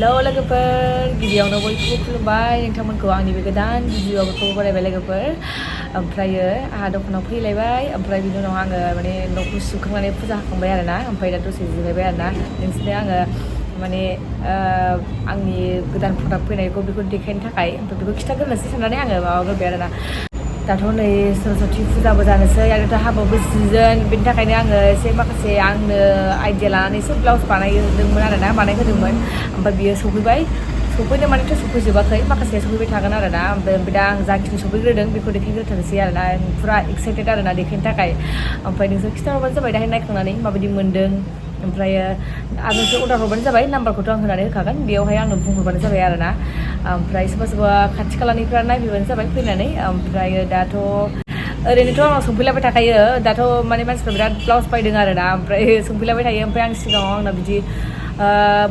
hello लोगोफोर गिबियावनो बयखौबो खुलुमबाय नोंथांमोनखौ आंनि बे गोदान भिडिअ'खौ बरायबाय लोगोफोर ओमफ्रायो आहा दखानाव फैलायबाय ओमफ्राय बिनि उनाव आङो माने न'खौ सुखांनानै फुजा होखांबाय आरोना ओमफ्राय दा दसे जिरायबाय आरोना नोंसोरनो आङो माने आंनि गोदान प्रडाक्ट फैनायखौ बेखौ देखायनो थाखाय ओमफ्राय बेखौ खिथाग्रोनोसै साननानै आङो माबाग्रोबाय आरोना दाथ' नै सरस्वती फुजाबो जानोसै आरो दा हाबाबो सिजोन बेनि थाखायनो आङो एसे माखासे आंनो आइडिया लानानै एसे ब्लाउस बानायदोंमोन आरोना बानायहोदोंमोन ओमफ्राय बियो सफैबाय सफैनो मानेथ' सफैजोबाखै माखासेया सफैबाय थागोन आरोना ओमफ्राय दा आं जाखिनि सफैग्रोदों बेखौ देखायग्रोथोंसै आरोना फुरा एक्साइटेड आरोना देखायनो थाखाय ओमफ्राय नोंसोर खिथाहरबानो जाबाय दाहाय नायखांनानै माबायदि मोन्दों ओमफ्रायो आरो नोंसोर अर्डार हरबानो जाबाय नाम्बारखौथ' आं होनानै होखागोन बेयावहाय आंनो बुंहरबानो जाबाय आरोना ओमफ्राय सोरबा सोरबा खाथि खालानिफ्रा नायफैबानो जाबाय फैनानै ओमफ्राय दाथ' ओरैनोथ' आंनाव सोंफैलायबाय थाखायो दाथ' माने मानसिफ्रा बिराद ब्लाउस बायदों आरोना ओमफ्राय सोंफैलायबाय थायो ओमफ्राय आं सिगाङाव आंना बिदि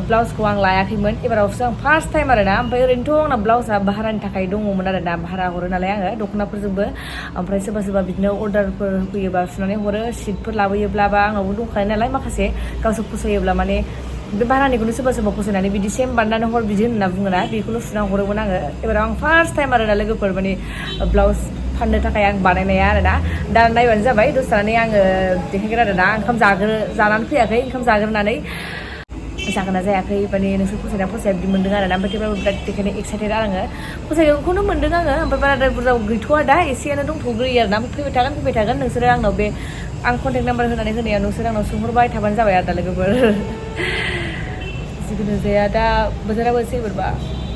ब्लाउसखौ आं लायाखैमोन एबारावसो आं फार्स्ट टाइम आरोना ओमफ्राय ओरैनोथ' आंना ब्लाउसआ भारानि थाखाय दङमोन आरोना भारा हरो नालाय आङो दख'नाफोरजोंबो ओमफ्राय सोरबा सोरबा बिदिनो अर्डारफोर होयोबा सुनानै हरो सिटफोर लाबोयोब्ला बा आंनावबो दंखायो नालाय माखासे गावसोर फसायोब्ला माने बे भारानिखौनो सोरबा सोरबा फसायनानै बिदि सेम बानायनानै हर बिदि होनना बुङोना बेखौनो सुना हरोमोन आङो एबाराव आं फार्स्ट टाइम आरोना लोगोफोर माने ब्लाउस फाननो थाखाय आं बानायनाया आरोना दा नायबानो जाबाय दसे थानानै आङो देखायगोन आरोना ओंखाम जानानै फैयाखै ओंखाम जाग्रोनानै जागोन ना जायाखै माने नोंसोर फसायना फसाया बिदि मोन्दों आरोना ओमफ्राय थेवब्लाबो बिराद देखायनो एक्साइटेड आङो फसायनायखौनो मोन्दों आङो ओमफ्राय बाराद्राय बुरजा गैथ'वा दा एसेयानो दंथ'ग्रोयो आरोना फैबाय थागोन नोंसोरो आंनाव बे आं कन्टेक्ट नाम्बार होनानै होनायाव नोंसोर आंनाव सोंहरबाय थाबानो जाबाय आरो दा लोगोफोर जिखुनु जाया दा बोथोराबो एसे बोरैबा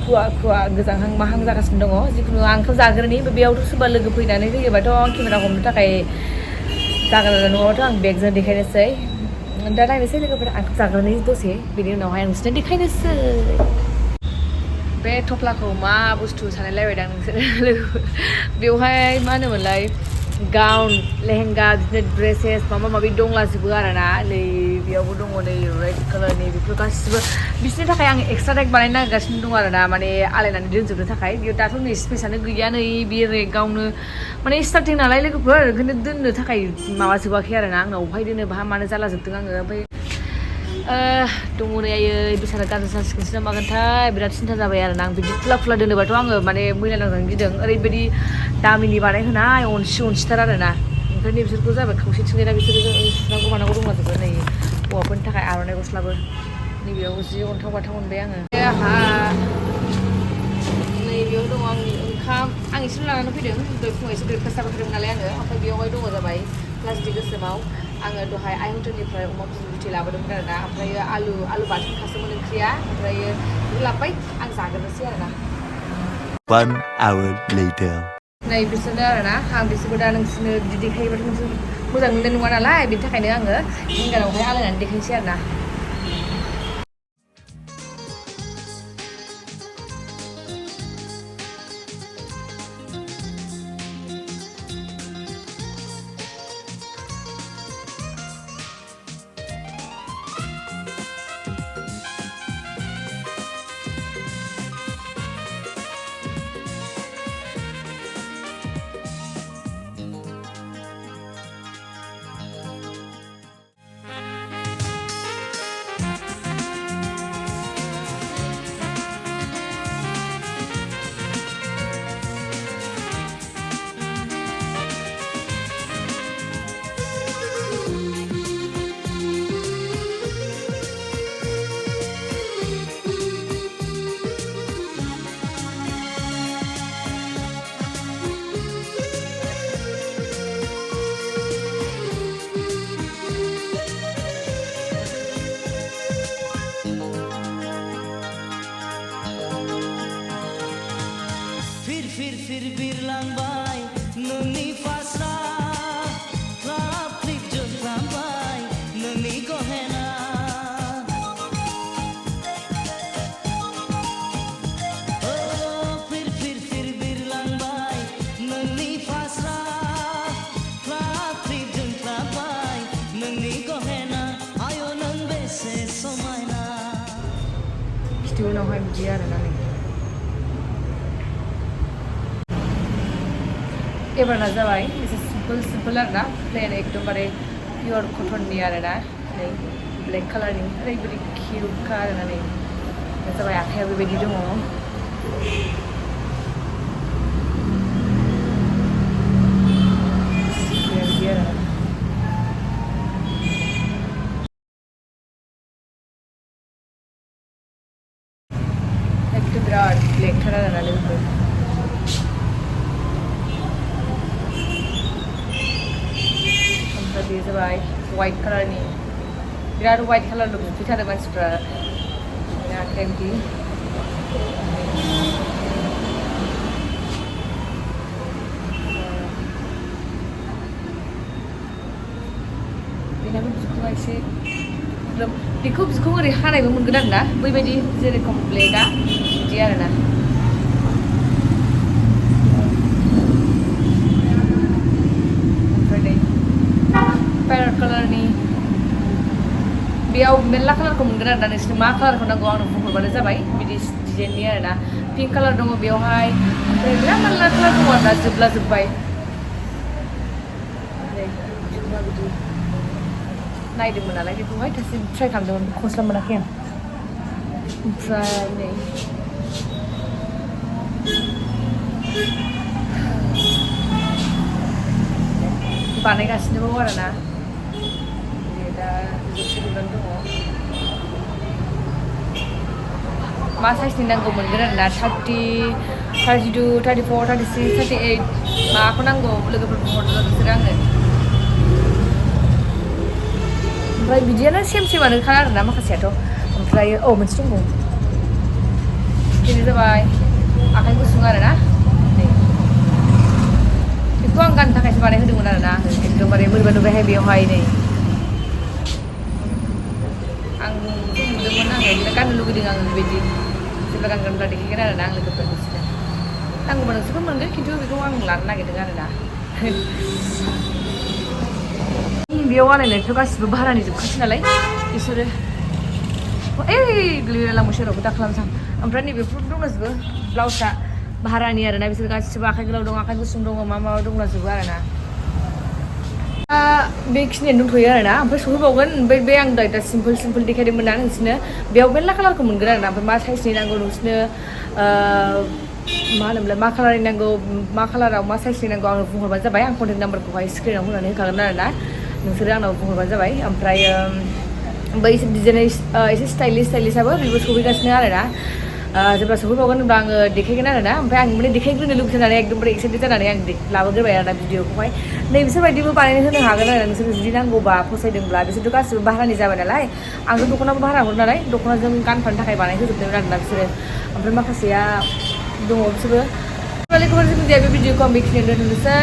खुवा गोजांहां माहां जागासिनो दङ जिखुनु आं ओंखाम जाग्रोनि बेयावथ' सोरबा लोगो फैनानै होयोबाथ' केमेरा हमनो थाखाय जागोन नङाबाथ' आं बेगजों देखायनोसै दा नायनोसै लोगोफोर आं जाग्रोनि दसे बेनि उनावहाय आं नोंसोरनो देखायनोसै बे थफ्लाखौ मा बुस्थु सानायलायबायदां नोंसोर लोगोफोर बेवहाय मा होनोमोनलाय गाउन लेहेंगा बिदिनो ड्रेसेस माबा माबि दंलाजोबो आरोना नै बेयावबो दङ नै रेड कालारनि बेफोर गासिबो बिसोरनि थाखाय आं एक्सट्रा रेक बानायनो नागिरगासिनो दं आरोना माने आलायनानै दोनजोबनो थाखाय बेयाव दाथ' नै स्पेसआनो गैया नै बे रेकआवनो माने स्टार्टिं नालाय लोगोफोर ओंखायनो दोननो थाखाय माबाजोबाखै आरोना आंनाव अबहाय दोनो बाहा मानो जालाजोबदों आङो ओमफ्राय दङ नै आयै बेसारा गाज्रि जासिगोनसो ना मागोनथाय बिराद सिन्था जाबाय आरोना आं बिदि खुला दोनोबाथ' आङो माने मैला नांजानो गिदों ओरैबायदि दामिनि बानायहोनाय अनसिथार आरोना ओंखायनो बिसोरखौ जाबाय खावसेथिंजायना बिसोरो सुनांगौ मानांगौ दंलाजोबो नै हौवाफोरनि थाखाय आर'नाइ गस्लाबो नैबेयाव जि अन्थाव बाथाव मोनबाय आङो आंहा नैबेयाव दङ आंनि ओंखाम आं एसेल' लानानै फैदों दहाय फुङाव एसे ब्रेकफास्ट जाबोदों नालाय आङो ओमफ्राय बेयावहाय दङ जाबाय प्लास्टिक गोसोमाव आङो दहाय आइ हटेलनिफ्राय अमा बिबुथि लाबोदोंमोन आरोना ओमफ्रायो आलु बाथोन खासोमोन ओंख्रिया ओमफ्रायो बेखौ लाबोबाय आं जाग्रोनोसै आरोना 1 hour later नै बिसोरनो आरोना आं बिसोरखौ दा नोंसोरनो बिदि देखायोबाथ' नोंसोर मोजां मोननाय नङा नालाय बेनि थाखायनो आङो हेंगारावहाय आलायनानै देखायनोसै आरोना फिर बिरलांबाय नोंनि फास्रा क्लाब क्लिक जोंख्लांबाय नोंनि गहेना फिर बिरलांबाय नोंनि फास्रा क्लाब क्लिक जोंख्लांबाय नोंनि गहेना आयो नों बेसे समायना खिथु उनावहाय बिदि आरोना नै एबारना जाबाय एसे सिम्पोल आरोना प्लेन एकदमबारे पियर कटननि आरोना नै ब्लेक कालारनि ओरैबायदि किउटखा आरोना नै जाबाय आखाइया बेबायदि दङ बेबायदि आरो एकदम बिराद ब्लेकथार आरोना लोगोफोर ओमफ्राय बे जाबाय वाइट कालारनि बिराद वाइट कालार लुबैथारो मानसिफ्रा आखाइया बिदि बेनाबो बिखौबा एसे बेखौ बिखौ ओरै हानायबो मोनगोन आरोना बैबायदि जेरेखम ब्लेकआ बिदि आरोना ओमफ्राय नै पेरट कालारनि बेयाव मेरला कालारखौ मोनगोन आरोना नोंसोरनो मा कालारखौ नांगौ आंनो बुंहरबानो जाबाय बिदि डिजाइननि आरोना पिंक कालार दङ बेयावहाय ओमफ्राय बिराद मेरला कालार दङ आरोना जोबलाजोब्बाय बिदि नायदोंमोन नालाय बेखौहाय दासो ट्राइ खालामदोंमोन खस्ला मोनाखै आं ओमफ्राय नै बानायगासिनो आरोना दा जोबसिगोन दङ मा साइजनि नांगौ मोनगोन आरोना 30, 32, 34, 36, 38 माखौ नांगौ लोगोफोर बुंहरदो बिसोरो आंनो ओमफ्राय बिदियानो सेमानोखा आरोना माखासेयाथ' ओमफ्राय मोनसे दंबावो बेनो जाबाय आखाइ गुसुं आरोना नै बेखौ आं गाननो थाखायसो बानायहोदोंमोन आरोना एकदमबारे बोरैबा नुबायहाय बेयावहाय नै आं नुदोंमोन आङो बिदिनो गाननो लुगैदों आङो बेबायदि जेब्ला गानगोनब्ला देखायगोन आरोना आं लोगोफोर बिसोरो नांगौबा नोंसोरखौ मोनगोन खिन्थु बेखौ आं लानो नागिरदों आरोना बेयाव आलायनायथ' गासिबो भारानि जोबखासै नालाय बिसोरो गोलैबाय लामा सेरावबो दा खालामसां ओमफ्राय नैबेफोर दंलाजोबो ब्लाउसआ भारानि आरोना बिसोर गासिबो आखाइ गोलाव दं आखाइ गुसुं दङ मा दंलाजोबो आरोना बेखिनियानो दंथ'यो आरोना ओमफ्राय सफैबावगोन ओमफ्राय बे आं दा सिम्पोल देखायदोंमोन ना नोंसोरनो बेयाव मेरला कालारखौ मोनगोन आरोना ओमफ्राय मा साइजनि नांगौ नोंसोरनो मा होनोमोनलाय मा कालारनि नांगौ मा कालाराव मा साइजनि नांगौ आंनो बुंहरबानो जाबाय आं कन्टेक्ट नाम्बारखौहाय स्क्रिनाव होनानै होखागोन आरोना नोंसोरो आंनाव बुंहरबानो जाबाय ओमफ्राय बै डिजाइना एसे स्टाइलिसआबो बेबो सफैगासिनो आरोना जेब्ला सफैबावगोन होनबा आङो देखायगोन आरोना ओमफ्राय आं माने देखायग्रोनो लुबैनानै एकदमबारे एक्साइटेड जानानै आं लाबोग्रोबाय आरोना भिडिअखौहाय नै बिसोरबायदिबो बानायनो होनो हागोन आरो नोंसोर जुदि नांगौबा फसायदोंब्ला बिसोरथ' गासिबो भारानि जाबाय नालाय आंथ' दख'नाबो भारा हरो नालाय दख'नाजों गानफानो थाखाय बानायहोजोबदोंमोन आरोना बिसोरो ओमफ्राय माखासेया दङ बिसोरबो लोगोफोर जिखुनु जाया बे भिडिअखौ आं बेखिनियावनो दोननोसै